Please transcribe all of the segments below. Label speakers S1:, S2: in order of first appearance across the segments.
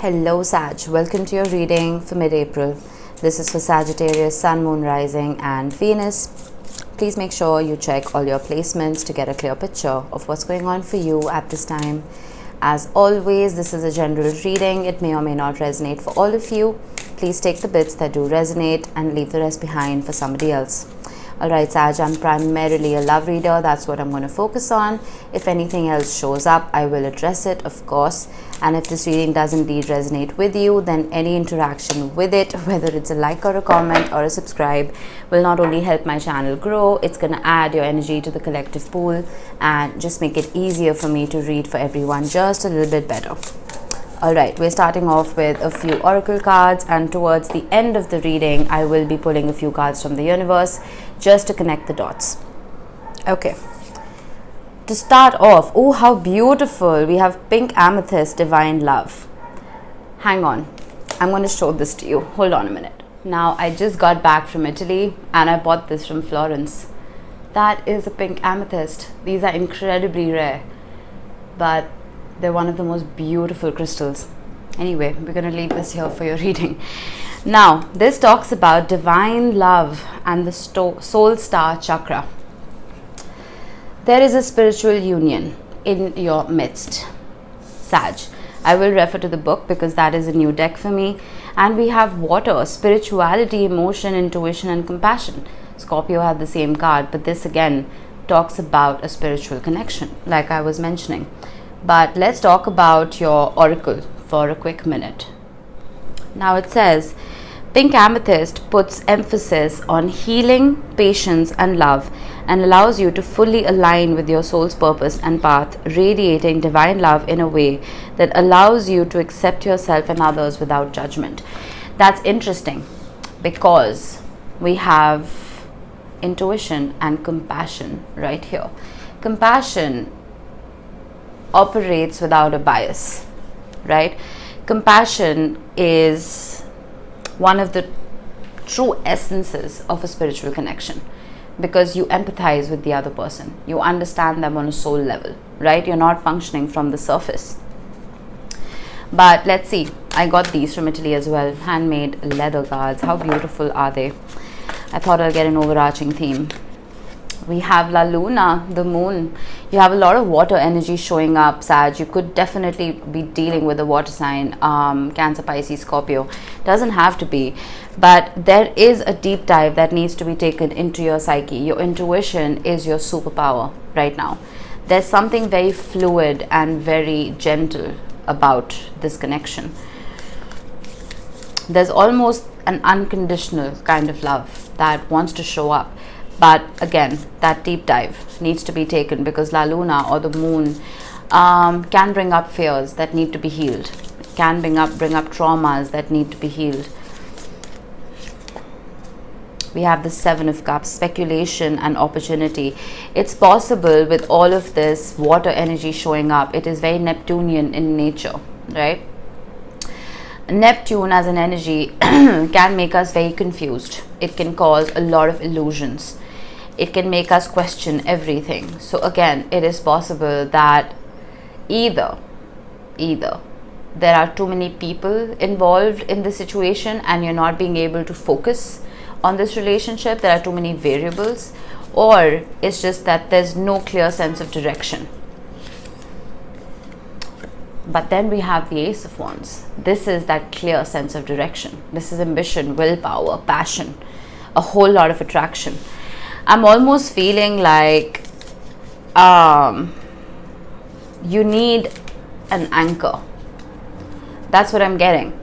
S1: Hello Sag, welcome to your reading for mid-April. This is for Sagittarius, Sun, Moon, Rising and Venus. Please make sure you check all your placements to get a clear picture of what's going on for you at this time. As always, this is a general reading. It may or may not resonate for all of you. Please take the bits that do resonate and leave the rest behind for somebody else. Alright Sag, I'm primarily a love reader. That's what I'm going to focus on. If anything else shows up, I will address it, of course. And if this reading does indeed resonate with you, then any interaction with it, whether it's a like or a comment or a subscribe, will not only help my channel grow, it's going to add your energy to the collective pool and just make it easier for me to read for everyone just a little bit better. Alright, we're starting off with a few oracle cards, and towards the end of the reading, I will be pulling a few cards from the universe just to connect the dots. Okay. To start off, oh how beautiful, we have pink amethyst, divine love. Hang on, I'm going to show this to you. Hold on a minute. Now, I just got back from Italy and I bought this from Florence. That is a pink amethyst. These are incredibly rare, but they're one of the most beautiful crystals. Anyway, we're going to leave this here for your reading. Now, this talks about divine love and the soul star chakra. There is a spiritual union in your midst, Sag. I will refer to the book because that is a new deck for me. And we have water, spirituality, emotion, intuition and compassion. Scorpio had the same card, but this again talks about a spiritual connection, like I was mentioning. But let's talk about your oracle for a quick minute. Now it says, pink amethyst puts emphasis on healing, patience and love, and allows you to fully align with your soul's purpose and path, radiating divine love in a way that allows you to accept yourself and others without judgment. That's interesting because we have intuition and compassion right here. Compassion operates without a bias, right? Compassion is one of the true essences of a spiritual connection because you empathize with the other person. You understand them on a soul level, right? You're not functioning from the surface. But let's see. I got these from Italy as well. Handmade leather cards. How beautiful are they? I thought I'll get an overarching theme. We have La Luna, the moon. You have a lot of water energy showing up, Sag. You could definitely be dealing with a water sign, Cancer, Pisces, Scorpio. Doesn't have to be. But there is a deep dive that needs to be taken into your psyche. Your intuition is your superpower right now. There's something very fluid and very gentle about this connection. There's almost an unconditional kind of love that wants to show up. But again, that deep dive needs to be taken because La Luna or the moon can bring up fears that need to be healed. Can bring up traumas that need to be healed. We have the Seven of Cups, speculation and opportunity. It's possible with all of this water energy showing up. It is very Neptunian in nature, right? Neptune as an energy can make us very confused. It can cause a lot of illusions. It can make us question everything. So again, it is possible that either there are too many people involved in the situation and you're not being able to focus on this relationship. There are too many variables, or it's just that there's no clear sense of direction. But then we have the Ace of Wands. This is that clear sense of direction. This is ambition, willpower, passion, a whole lot of attraction. I'm almost feeling like you need an anchor. That's what I'm getting.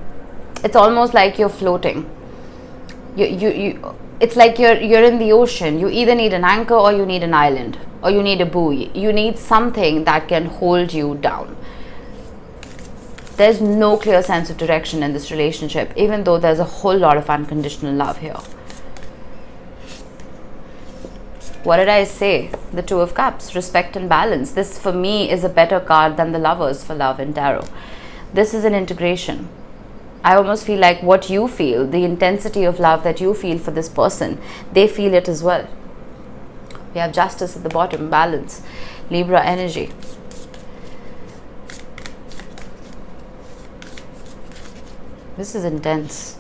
S1: It's almost like you're floating. It's like you're in the ocean. You either need an anchor or you need an island or you need a buoy. You need something that can hold you down. There's no clear sense of direction in this relationship, even though there's a whole lot of unconditional love here. What did I say? The Two of Cups, respect and balance. This for me is a better card than the Lovers for love in tarot. This is an integration. I almost feel like what you feel, the intensity of love that you feel for this person, they feel it as well. We have Justice at the bottom, balance, Libra energy. This is intense.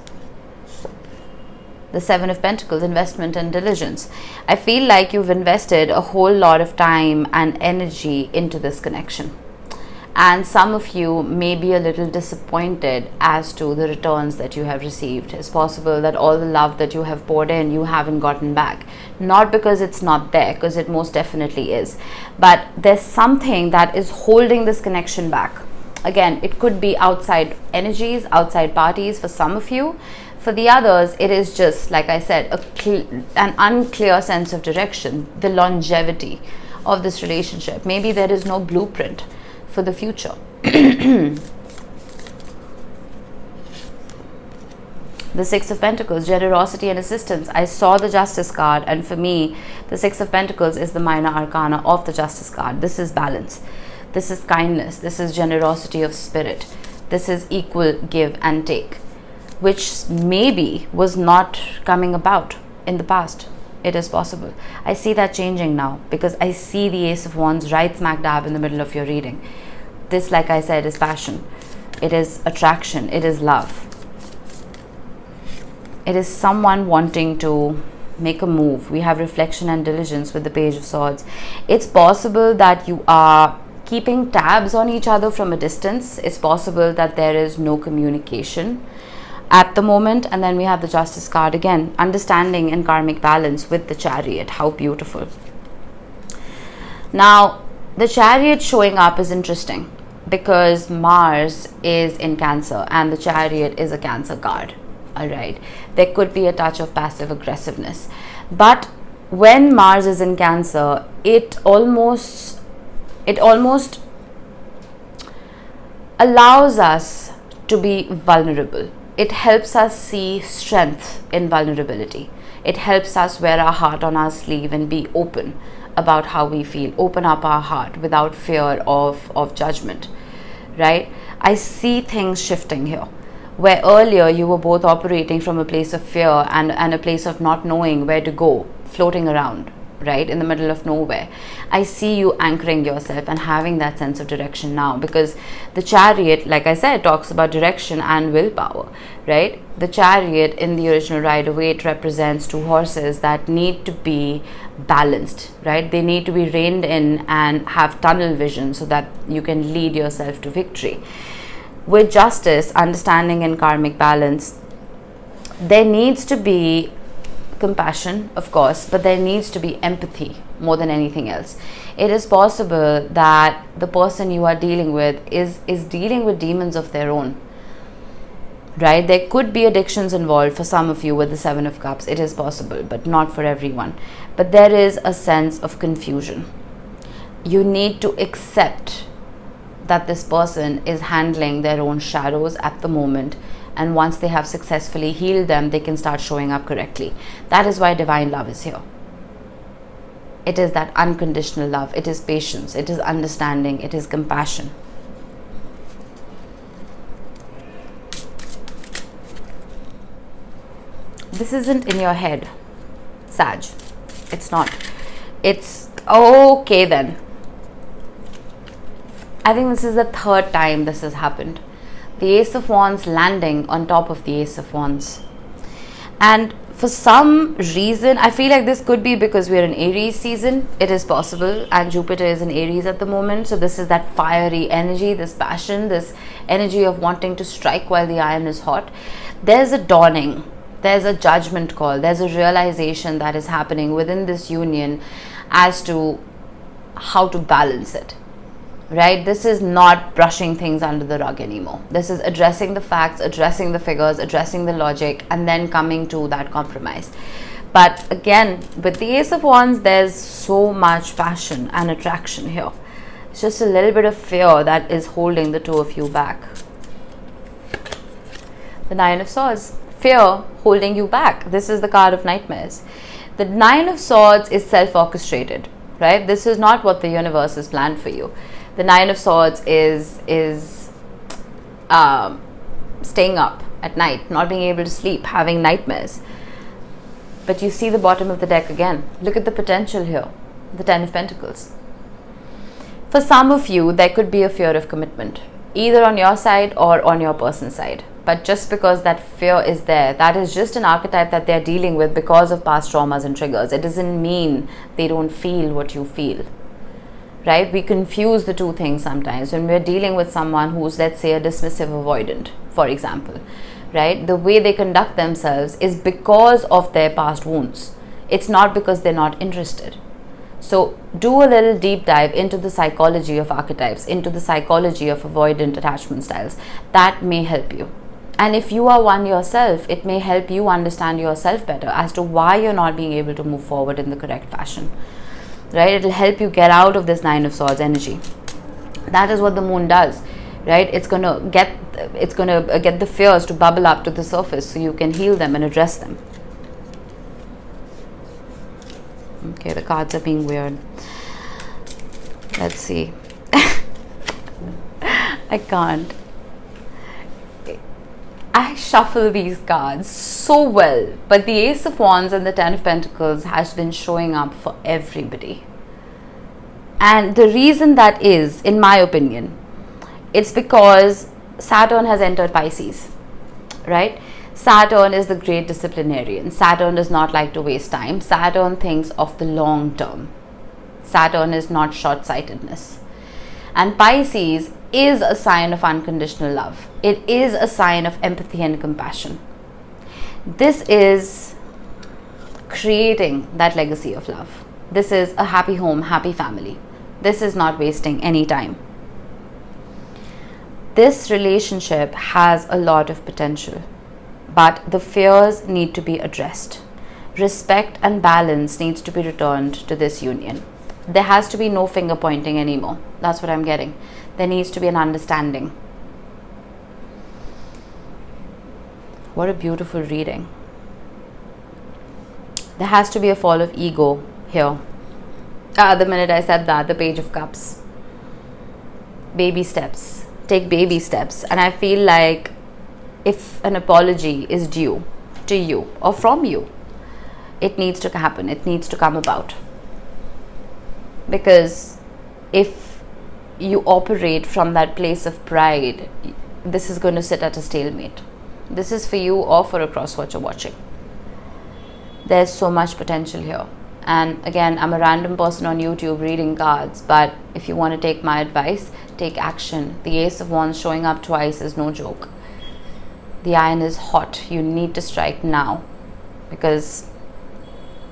S1: The Seven of Pentacles, investment and diligence. I feel like you've invested a whole lot of time and energy into this connection. And some of you may be a little disappointed as to the returns that you have received. It's possible that all the love that you have poured in, you haven't gotten back. Not because it's not there, because it most definitely is. But there's something that is holding this connection back. Again, it could be outside energies, outside parties for some of you. For the others, it is just, like I said, an unclear sense of direction, the longevity of this relationship. Maybe there is no blueprint for the future. The Six of Pentacles, generosity and assistance. I saw the Justice card, and for me, the Six of Pentacles is the minor arcana of the Justice card. This is balance. This is kindness. This is generosity of spirit. This is equal give and take, which maybe was not coming about in the past. It is possible. I see that changing now, because I see the Ace of Wands right smack dab in the middle of your reading. This, like I said, is passion. It is attraction. It is love. It is someone wanting to make a move. We have reflection and diligence with the Page of Swords. It's possible that you are keeping tabs on each other from a distance. It's possible that there is no communication at the moment. And then we have the Justice card again, understanding and karmic balance with the Chariot. How beautiful. Now, the Chariot showing up is interesting because Mars is in Cancer and the Chariot is a Cancer card. All right, there could be a touch of passive aggressiveness, but when Mars is in Cancer, it almost allows us to be vulnerable. It helps us see strength in vulnerability. It helps us wear our heart on our sleeve and be open about how we feel, open up our heart without fear of judgment, right? I see things shifting here, where earlier you were both operating from a place of fear and a place of not knowing where to go, floating around, right, in the middle of nowhere. I see you anchoring yourself and having that sense of direction now, because the Chariot, like I said, talks about direction and willpower, right? The Chariot in the original Rider-Waite represents two horses that need to be balanced, right? They need to be reined in and have tunnel vision so that you can lead yourself to victory. With justice, understanding and karmic balance, there needs to be compassion, of course, but there needs to be empathy more than anything else. It is possible that the person you are dealing with is dealing with demons of their own, right? There could be addictions involved for some of you with the Seven of Cups. It is possible, but not for everyone. But there is a sense of confusion. You need to accept that this person is handling their own shadows at the moment, and once they have successfully healed them, they can start showing up correctly. That is why divine love is here. It is that unconditional love. It is patience. It is understanding. It is compassion. This isn't in your head, Sag. It's not. It's okay then. I think this is the third time this has happened. The Ace of Wands landing on top of the Ace of Wands. And for some reason, I feel like this could be because we're in Aries season. It is possible. And Jupiter is in Aries at the moment. So this is that fiery energy, this passion, this energy of wanting to strike while the iron is hot. There's a dawning. There's a judgment call. There's a realization that is happening within this union as to how to balance it. Right? This is not brushing things under the rug anymore. This is addressing the facts, addressing the figures, addressing the logic, and then coming to that compromise. But again, with the Ace of Wands, there's so much passion and attraction here. It's just a little bit of fear that is holding the two of you back. The Nine of Swords, fear holding you back. This is the card of nightmares. The Nine of Swords is self-orchestrated, right? This is not what the universe has planned for you. The Nine of Swords is staying up at night, not being able to sleep, having nightmares. But you see the bottom of the deck again. Look at the potential here. The Ten of Pentacles. For some of you, there could be a fear of commitment, either on your side or on your person's side. But just because that fear is there, that is just an archetype that they're dealing with because of past traumas and triggers. It doesn't mean they don't feel what you feel, right? We confuse the two things sometimes when we're dealing with someone who's, let's say, a dismissive avoidant, for example, right? The way they conduct themselves is because of their past wounds. It's not because they're not interested. So do a little deep dive into the psychology of archetypes, into the psychology of avoidant attachment styles. That may help you. And if you are one yourself, it may help you understand yourself better as to why you're not being able to move forward in the correct fashion, right? It'll help you get out of this Nine of Swords energy. That is what the moon does, right? It's gonna get the fears to bubble up to the surface so you can heal them and address them. Okay, the cards are being weird. Let's see. I can't. I shuffle these cards so well, but the Ace of Wands and the Ten of Pentacles has been showing up for everybody. And the reason that is, in my opinion, it's because Saturn has entered Pisces, right? Saturn is the great disciplinarian. Saturn does not like to waste time. Saturn thinks of the long term. Saturn is not short-sightedness. And Pisces is a sign of unconditional love. It is a sign of empathy and compassion. This is creating that legacy of love. This is a happy home, happy family. This is not wasting any time. This relationship has a lot of potential, but the fears need to be addressed. Respect and balance needs to be returned to this union. There has to be no finger pointing anymore. That's what I'm getting. There needs to be an understanding. What a beautiful reading. There has to be a fall of ego here. The minute I said that, the Page of Cups. Baby steps. Take baby steps. And I feel like if an apology is due to you or from you, it needs to happen. It needs to come about. Because if you operate from that place of pride, this is going to sit at a stalemate. This is for you or for a crosswatcher watching. There's so much potential here. And again, I'm a random person on YouTube reading cards, but if you want to take my advice, take action. The Ace of Wands showing up twice is no joke. The iron is hot. You need to strike now, because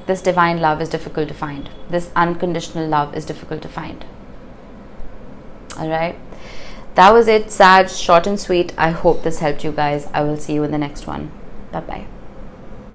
S1: this divine love is difficult to find. This unconditional love is difficult to find. Alright, that was it, Sag. Short and sweet. I hope this helped you guys. I will see you in the next one. Bye bye.